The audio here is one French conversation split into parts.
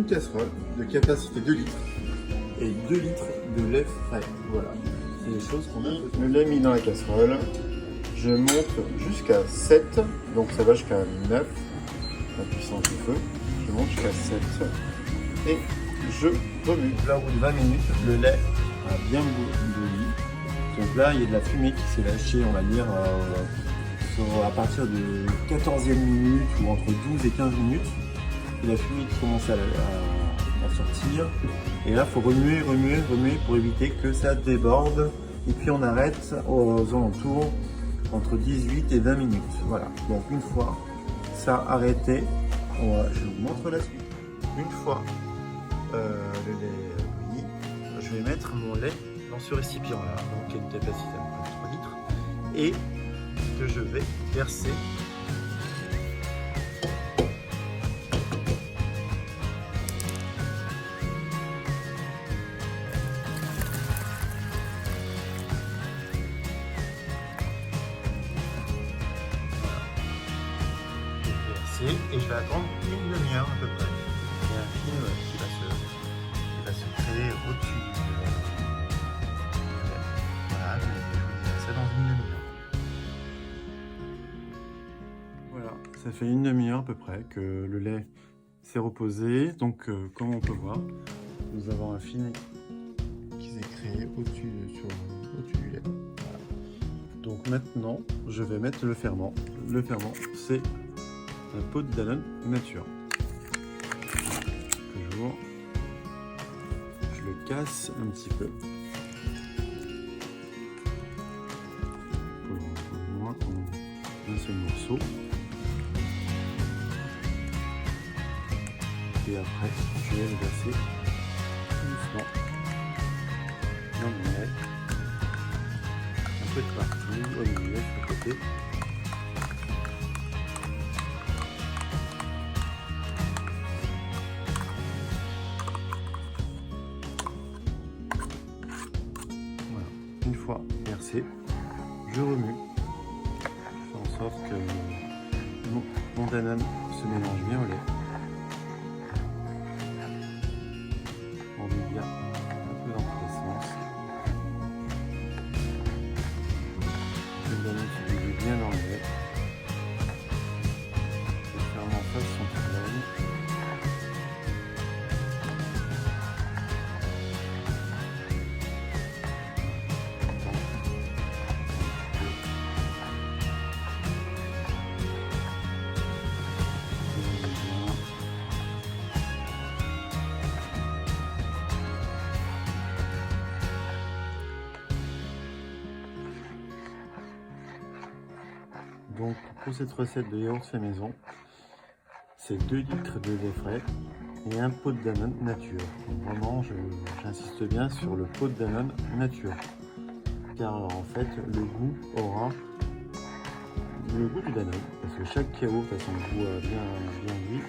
casserole de capacité 2 litres et 2 litres de lait frais. Voilà, c'est les choses qu'on a. Le lait mis dans la casserole, je monte jusqu'à 7, donc ça va jusqu'à 9, la puissance du feu. Je monte jusqu'à 7 et je remue. Là, au bout de 20 minutes, le lait a bien bouilli. Donc là, il y a de la fumée qui s'est lâchée, on va dire, à partir de 14e minute ou entre 12 et 15 minutes. Et la fumée qui commence à sortir. Et là, il faut remuer pour éviter que ça déborde. Et puis on arrête aux alentours entre 18 et 20 minutes. Voilà, donc une fois ça arrêté, je vous montre la suite. Une fois le lait bouilli, je vais mettre mon lait dans ce récipient là, donc qui a une capacité de 3 litres, et que je vais verser et je vais attendre une demi-heure à peu près. Il y a un film qui va se créer au-dessus du lait. Voilà, je vais faire ça dans une demi-heure. Voilà, ça fait une demi-heure à peu près que le lait s'est reposé. Donc, comme on peut voir, nous avons un film qui s'est créé au-dessus du lait. Voilà. Donc maintenant, je vais mettre le ferment. Le ferment, c'est un pot de Danone nature. Toujours, je le casse un petit peu pour au moins un seul morceau. Et après, je vais le verser doucement dans le lait, un peu de partout, au milieu, sur le côté. Une fois versé, je remue. Je fais en sorte que mon Danone se mélange bien au lait. On met bien un peu dans tous les sens. Le Danone se dilue bien dans le lait. Le ferment fasse son travail. Donc pour cette recette de yaourt fait maison, c'est 2 litres de lait frais et un pot de Danone nature. Donc vraiment, j'insiste bien sur le pot de Danone nature, car en fait le goût aura le goût du Danone, parce que chaque yaourt a son goût bien lui,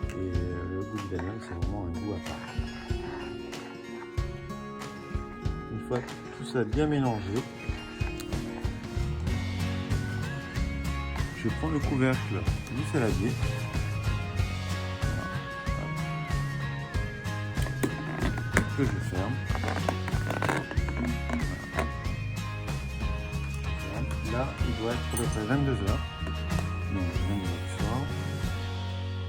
et le goût du Danone c'est vraiment un goût à part. Une fois tout ça bien mélangé, je prends le couvercle du saladier. Voilà. Que je ferme. Voilà. Là, il doit être à peu près 22 h. Donc 22 h du soir.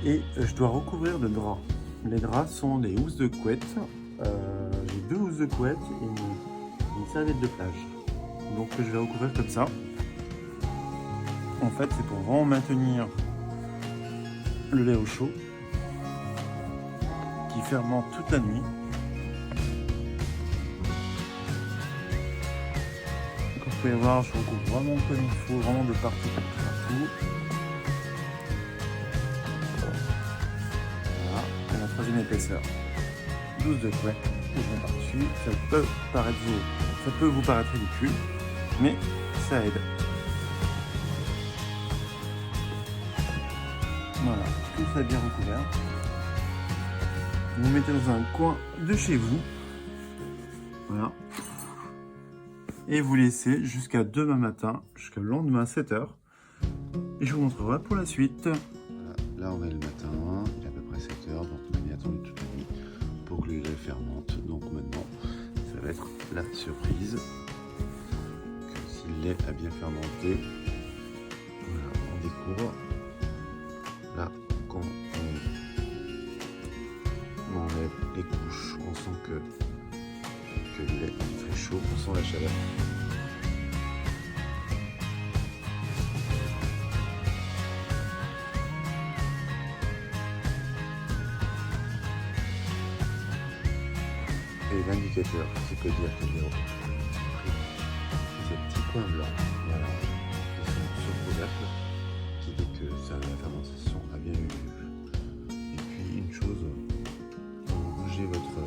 Et je dois recouvrir de draps. Les draps sont des housses de couette. J'ai 2 housses de couette et une serviette de plage. Donc je vais recouvrir comme ça. En fait, c'est pour vraiment maintenir le lait au chaud qui fermente toute la nuit. Comme vous pouvez voir, je recouvre vraiment comme il faut, vraiment de partout. Voilà, et la troisième épaisseur, 12 de couette, et je mets par-dessus. Ça peut vous paraître ridicule, mais ça aide. Voilà, tout ça bien recouvert. Vous mettez dans un coin de chez vous. Voilà. Et vous laissez jusqu'à demain matin, jusqu'à le lendemain à 7 h. Et je vous montrerai pour la suite. Voilà, là on est le matin, il est à peu près 7 h, donc de manière fermente. Donc maintenant, ça va être la surprise. Que si le lait a bien fermenté, voilà, on découvre. Là, quand on enlève les couches, on sent que le lait est très chaud, on sent la chaleur. Et l'indicateur qui peut dire que le yaourt ces petits points blancs, voilà, qui sont sur le couvercle, qui dit que la fermentation a bien eu lieu. Et puis une chose, quand vous bougez votre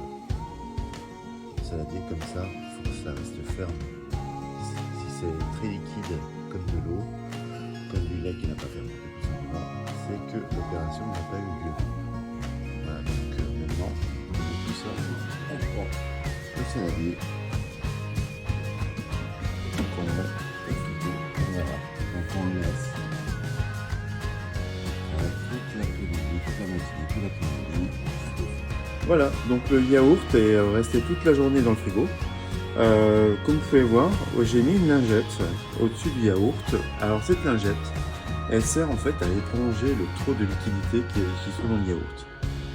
saladier comme ça, il faut que ça reste ferme. Si c'est très liquide comme de l'eau, comme du lait qui n'a pas fermenté tout simplement, c'est que l'opération n'a pas eu lieu. Voilà, donc maintenant, tout ça, on prend le saladier, donc on le met au frigo, voilà, donc on le laisse toute l'après-midi, toute la matinée, toute l'après-midi. Voilà, donc le yaourt est resté toute la journée dans le frigo. Comme vous pouvez voir, j'ai mis une lingette au-dessus du yaourt. Alors cette lingette, elle sert en fait à éponger le trop de liquidité qui se trouve dans le yaourt.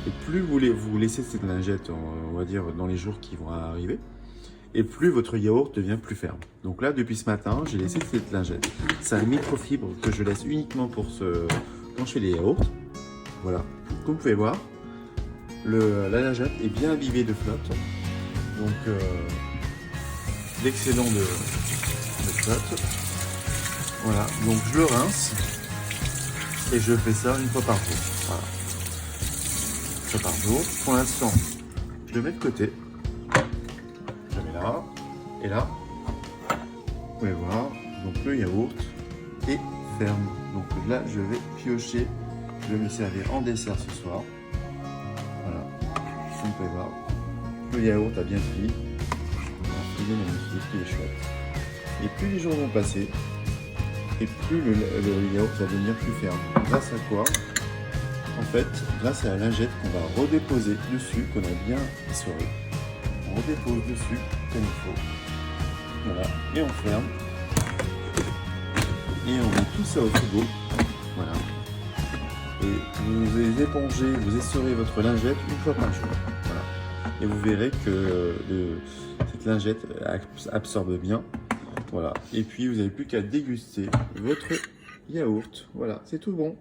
Et plus vous laissez cette lingette, on va dire, dans les jours qui vont arriver, et plus votre yaourt devient plus ferme. Donc là, depuis ce matin, j'ai laissé cette lingette. C'est un microfibre que je laisse uniquement pour quand je fais les yaourts. Voilà, comme vous pouvez voir, la lingette est bien imbibée de flotte. Donc l'excédent de flotte. Voilà, donc je le rince et je fais ça une fois par jour. Voilà. Par jour. Pour l'instant, je le mets de côté. Je le mets là. Et là, vous pouvez voir, donc le yaourt est ferme. Donc là, je vais piocher. Je vais me servir en dessert ce soir. Voilà. Comme vous pouvez voir, le yaourt a bien pris. Voilà, il est magnifique, il est chouette. Et plus les jours vont passer, et plus le yaourt va devenir plus ferme. Grâce à quoi? En fait, grâce à la lingette qu'on va redéposer dessus, qu'on a bien essoré, on redépose dessus comme il faut. Voilà, et on ferme. Et on met tout ça au frigo. Voilà. Et vous épongez, vous essorez votre lingette une fois par jour. Voilà. Et vous verrez que cette lingette absorbe bien. Voilà. Et puis vous n'avez plus qu'à déguster votre yaourt. Voilà, c'est tout bon.